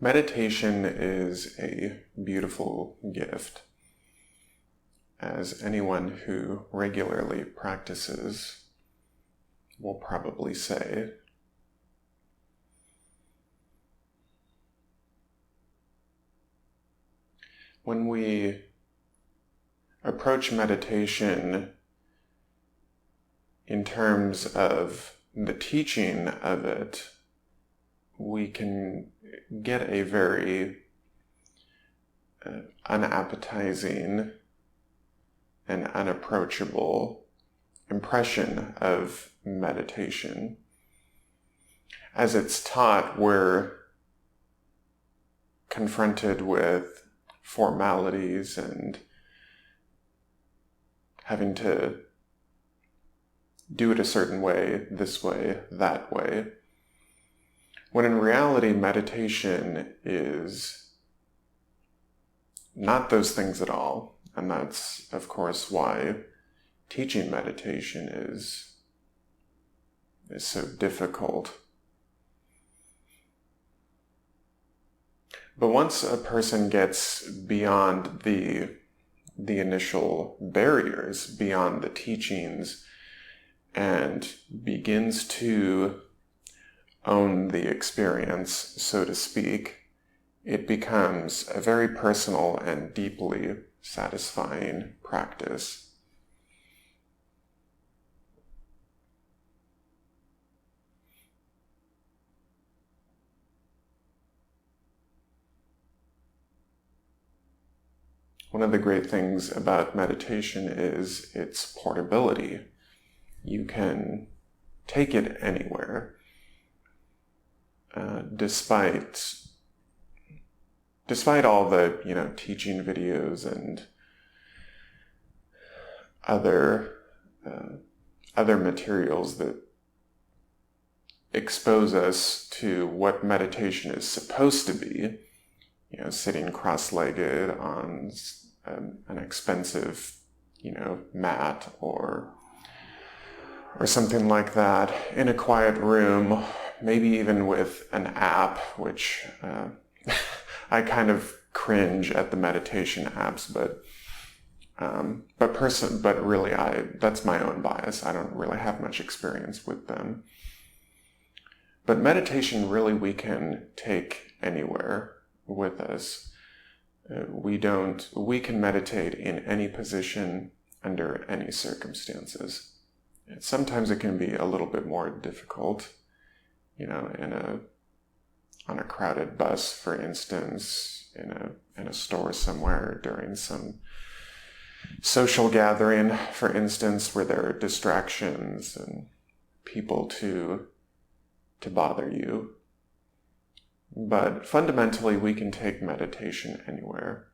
Meditation is a beautiful gift, as anyone who regularly practices will probably say. When we approach meditation in terms of the teaching of it, we can get a very unappetizing and unapproachable impression of meditation. As it's taught, we're confronted with formalities and having to do it a certain way, this way, that way. When in reality, meditation is not those things at all. And that's, of course, why teaching meditation is so difficult. But once a person gets beyond the initial barriers, beyond the teachings, and begins to own the experience, so to speak, it becomes a very personal and deeply satisfying practice. One of the great things about meditation is its portability. You can take it anywhere, despite all the teaching videos and other materials that expose us to what meditation is supposed to be. Sitting cross-legged on an expensive mat or something like that in a quiet room, maybe even with an app, which I kind of cringe at the meditation apps, but really that's my own bias. I don't really have much experience with them. But meditation really we can take anywhere with us. We can meditate in any position under any circumstances. Sometimes it can be a little bit more difficult, on a crowded bus, for instance, in a store somewhere during some social gathering, for instance, where there are distractions and people to bother you. But fundamentally, we can take meditation anywhere.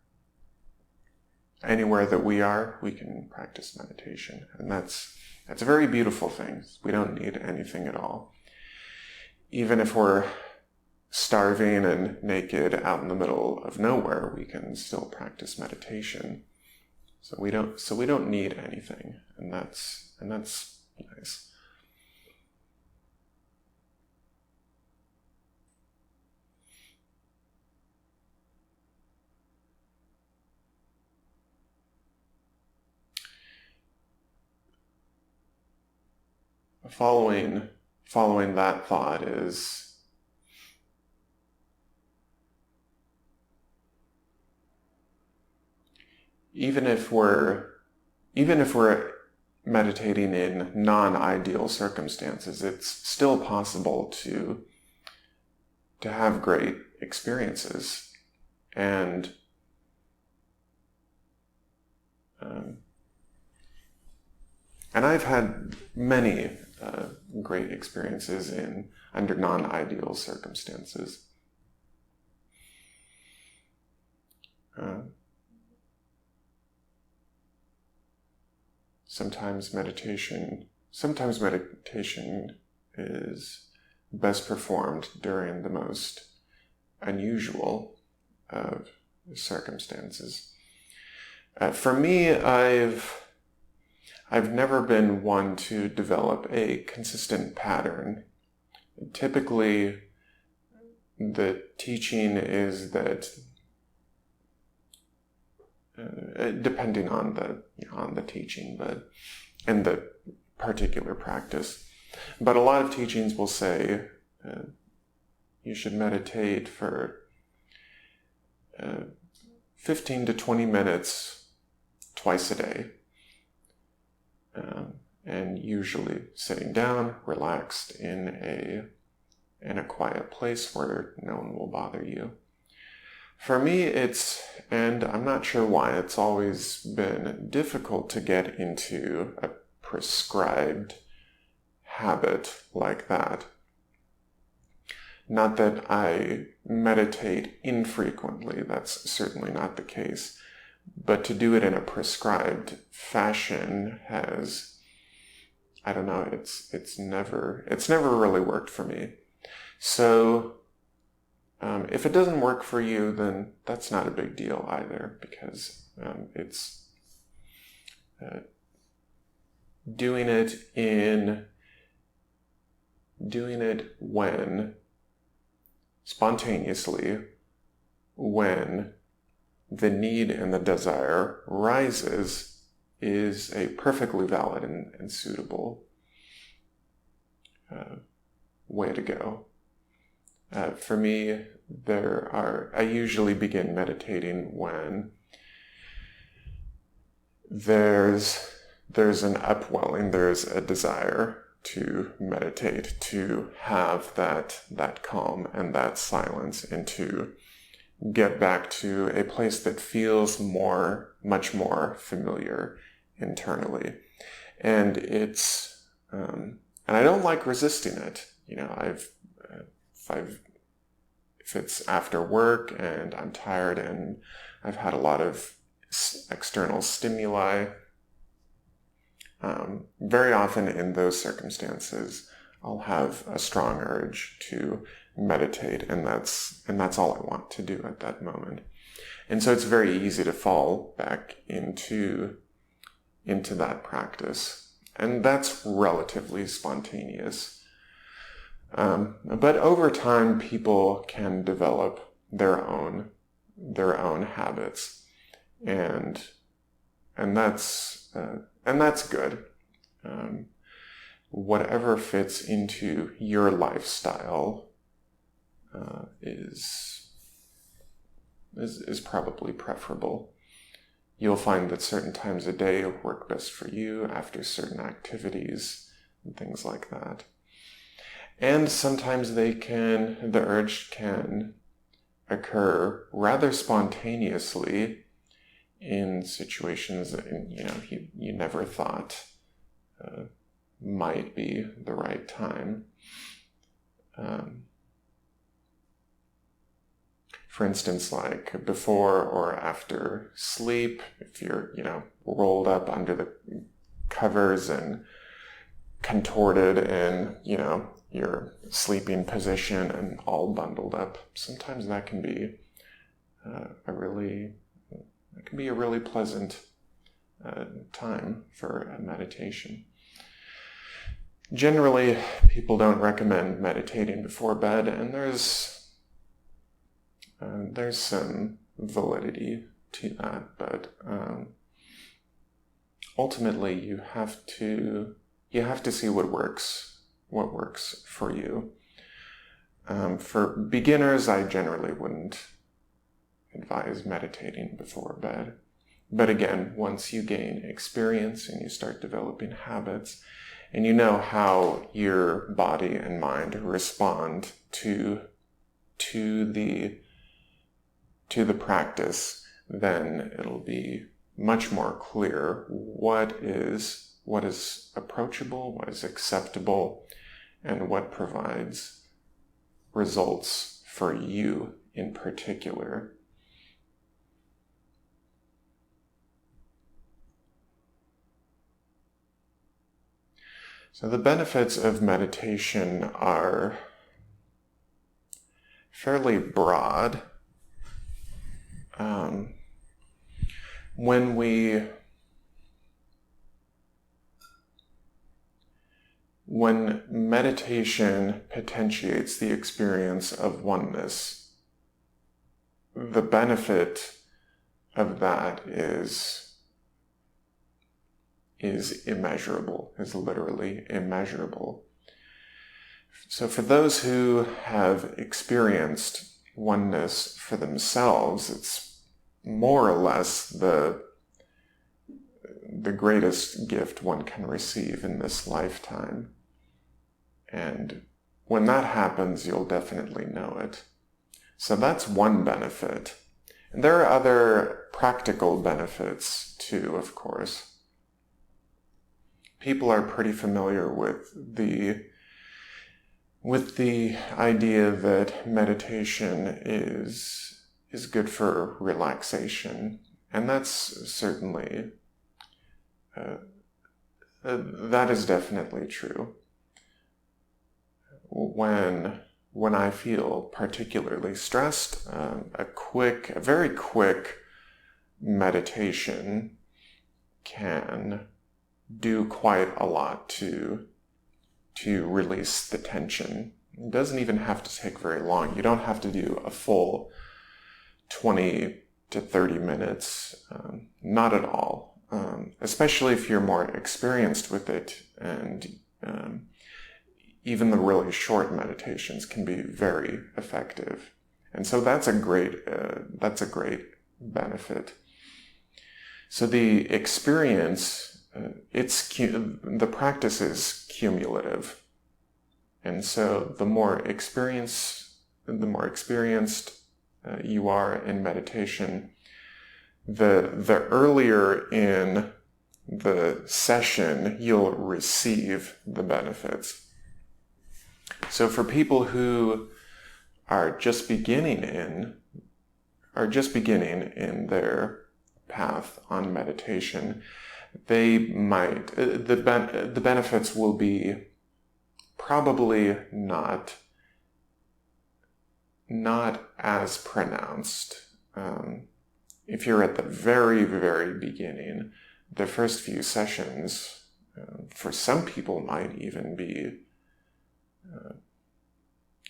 Anywhere that we are, we can practice meditation. And that's a very beautiful thing. We don't need anything at all. Even if we're starving and naked out in the middle of nowhere, we can still practice meditation. So we don't need anything, and that's nice. Following that thought is even if we're meditating in non-ideal circumstances, it's still possible to have great experiences. And I've had many great experiences under non-ideal circumstances. Sometimes meditation is best performed during the most unusual of circumstances. For me, I've never been one to develop a consistent pattern. Typically, the teaching is that, depending on the teaching, but and the particular practice, but a lot of teachings will say you should meditate for 15 to 20 minutes twice a day, and usually sitting down, relaxed in a quiet place where no one will bother you. For me, and I'm not sure why, it's always been difficult to get into a prescribed habit like that. Not that I meditate infrequently, that's certainly not the case, but to do it in a prescribed fashion has, I don't know, it's never really worked for me. So if it doesn't work for you, then that's not a big deal either, because it's doing it when spontaneously, when the need and the desire rises, is a perfectly valid and suitable way to go. For me, I usually begin meditating when there's an upwelling, there's a desire to meditate, to have that calm and that silence, and to get back to a place that feels much more familiar internally. And and I don't like resisting it. If it's after work and I'm tired and I've had a lot of external stimuli, very often in those circumstances, I'll have a strong urge to meditate, and that's all I want to do at that moment. And so it's very easy to fall back into that practice, and that's relatively spontaneous. But over time, people can develop their own habits, and that's good. Whatever fits into your lifestyle is probably preferable. You'll find that certain times a day work best for you after certain activities and things like that. And sometimes the urge can occur rather spontaneously in situations that you never thought might be the right time. For instance, like before or after sleep, if you're rolled up under the covers and contorted in your sleeping position and all bundled up, sometimes that can be a really pleasant time for a meditation. Generally, people don't recommend meditating before bed, and there's some validity to that, but ultimately you have to see what works for you. For beginners, I generally wouldn't advise meditating before bed. But again, once you gain experience and you start developing habits, and you know how your body and mind respond to the practice, then it'll be much more clear what is approachable, what is acceptable, and what provides results for you in particular. So the benefits of meditation are fairly broad. when meditation potentiates the experience of oneness, the benefit of that is immeasurable, is literally immeasurable. So for those who have experienced oneness for themselves, it's more or less the greatest gift one can receive in this lifetime. And when that happens, you'll definitely know it. So that's one benefit. And there are other practical benefits too, of course. People are pretty familiar with the idea that meditation is good for relaxation. And that's certainly, that is definitely true. When I feel particularly stressed, a very quick meditation can do quite a lot to release the tension. It doesn't even have to take very long. You don't have to do a full 20 to 30 minutes, not at all. Especially if you're more experienced with it, and even the really short meditations can be very effective. And so that's a great benefit. So the experience, the practice is cumulative. And so the more experienced you are in meditation, the earlier in the session you'll receive the benefits. So for people who are just beginning in their path on meditation, they might, the benefits will be probably not as pronounced. If you're at the very, very beginning, the first few sessions, for some people might even be,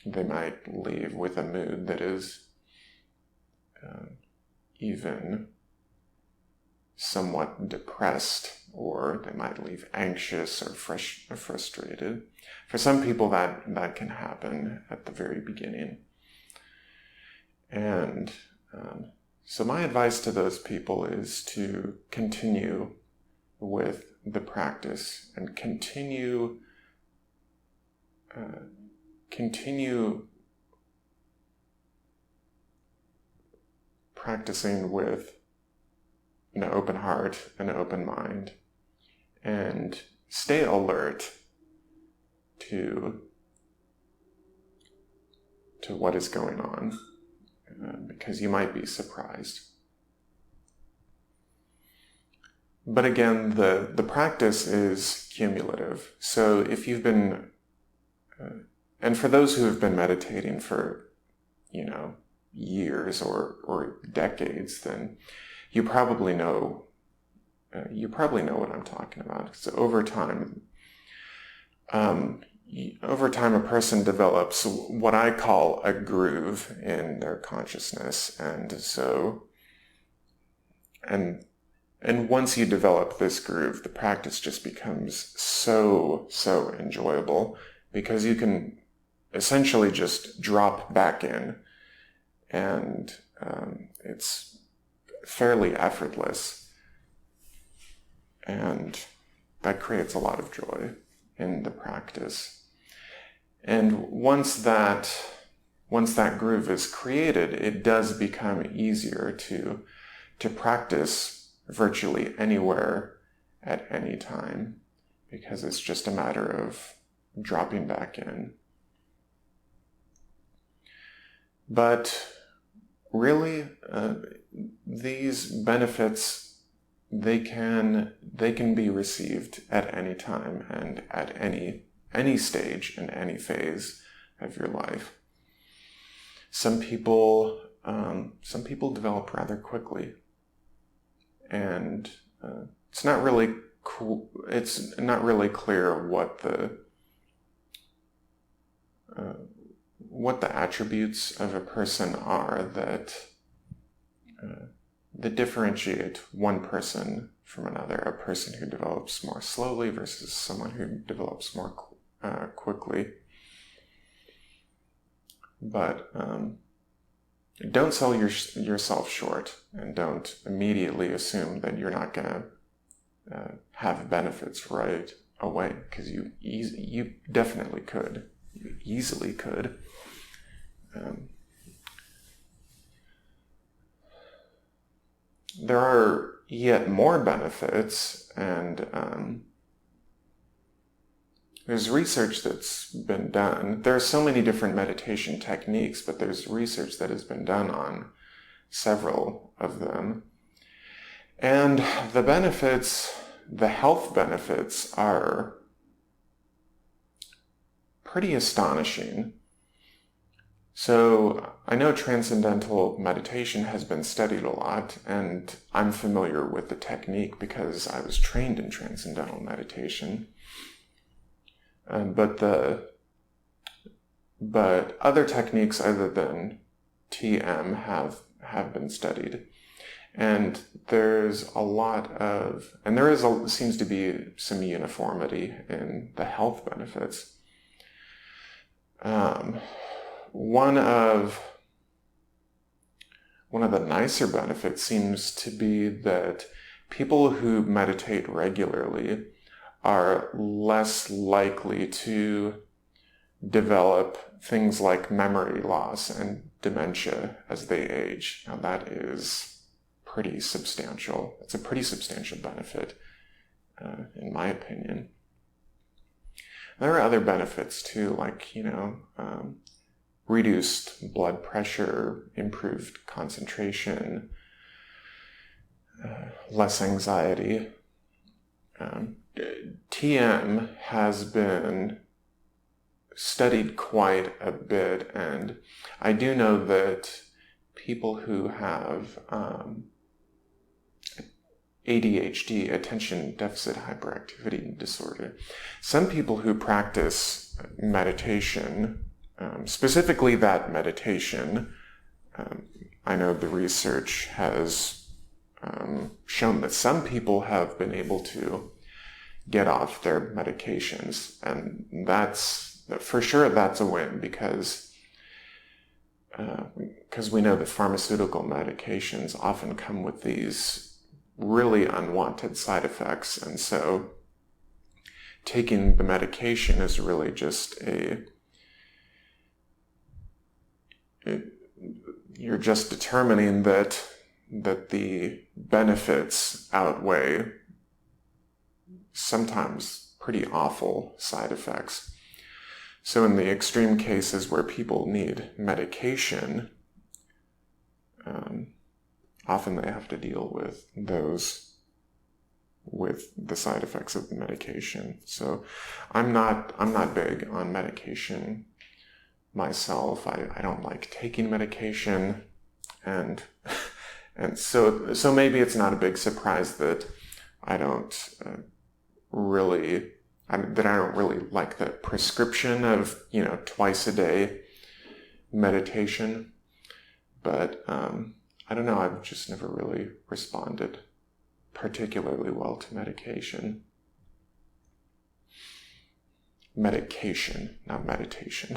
they might leave with a mood that is even somewhat depressed, or they might leave anxious or frustrated. For some people that can happen at the very beginning. And so my advice to those people is to continue with the practice and continue practicing with an open heart, an open mind, and stay alert to what is going on, because you might be surprised. But again, the practice is cumulative. So if you've been, and for those who have been meditating for, years or decades, then you probably know what I'm talking about. So over time, a person develops what I call a groove in their consciousness, and once you develop this groove, the practice just becomes so enjoyable, because you can essentially just drop back in, and it's fairly effortless, and that creates a lot of joy in the practice. And once that groove is created, it does become easier to practice virtually anywhere at any time, because it's just a matter of dropping back in. But really, these benefits, they can be received at any time and at any stage and any phase of your life. Some people develop rather quickly, and it's not really clear what the what the attributes of a person are that differentiate one person from another, a person who develops more slowly versus someone who develops more quickly. But don't sell yourself short, and don't immediately assume that you're not going to have benefits right away, because you definitely could. You easily could. There are yet more benefits, and there's research that's been done. There are so many different meditation techniques, but there's research that has been done on several of them. And the benefits, the health benefits, are pretty astonishing. So I know transcendental meditation has been studied a lot, and I'm familiar with the technique because I was trained in transcendental meditation. But other techniques other than TM have been studied, and there's a lot of, and seems to be some uniformity in the health benefits. One of the nicer benefits seems to be that people who meditate regularly are less likely to develop things like memory loss and dementia as they age. Now that is pretty substantial. It's a pretty substantial benefit, in my opinion. There are other benefits too, like, reduced blood pressure, improved concentration, less anxiety. TM has been studied quite a bit, and I do know that people who have ADHD, attention deficit hyperactivity disorder, some people who practice meditation, specifically that meditation, I know the research has shown that some people have been able to get off their medications, and that's for sure, that's a win, because we know that pharmaceutical medications often come with these really unwanted side effects, and so taking the medication is really just you're just determining that the benefits outweigh sometimes pretty awful side effects. So in the extreme cases where people need medication, often they have to deal with the side effects of the medication. So I'm not big on medication myself. I don't like taking medication, and so maybe it's not a big surprise that I don't really like the prescription of twice a day meditation, but I don't know, I've just never really responded particularly well to medication. Medication, not meditation.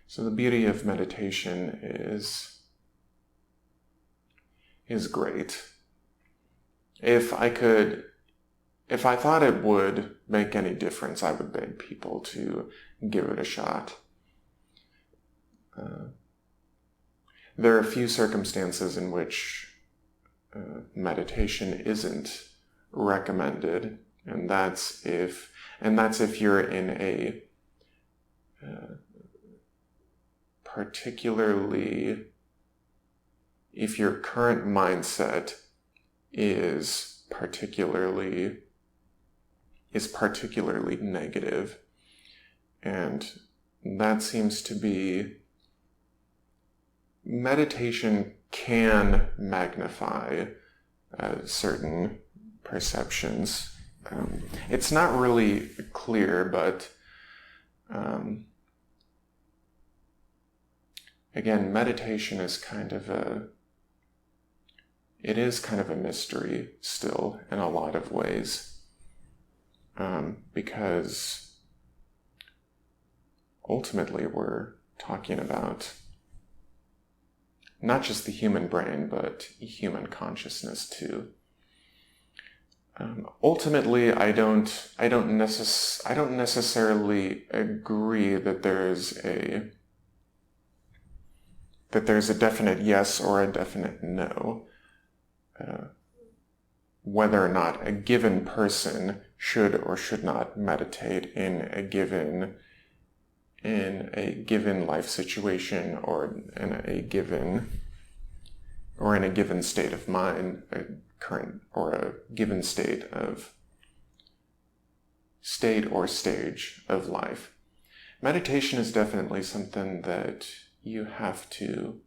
So the beauty of meditation is great. If I thought it would make any difference, I would beg people to give it a shot. There are a few circumstances in which meditation isn't recommended, And that's if you're in a particularly, if your current mindset is particularly negative, and that seems to be, meditation can magnify certain perceptions. It's not really clear, but again, meditation is kind of a mystery still in a lot of ways, because ultimately we're talking about not just the human brain, but human consciousness too. Ultimately, I don't necessarily agree that there's a definite yes or a definite no. Whether or not a given person should or should not meditate in a given life situation, or in a given state of mind, a given state or stage of life. Meditation is definitely something that you have to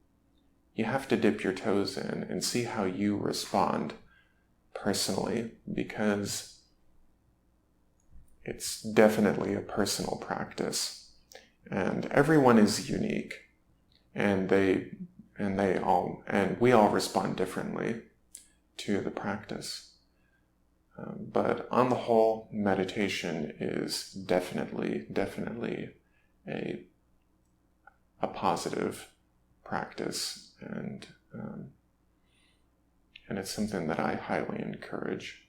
dip your toes in and see how you respond personally, because it's definitely a personal practice. And everyone is unique, and we all respond differently to the practice. But on the whole, meditation is definitely a positive practice, and it's something that I highly encourage.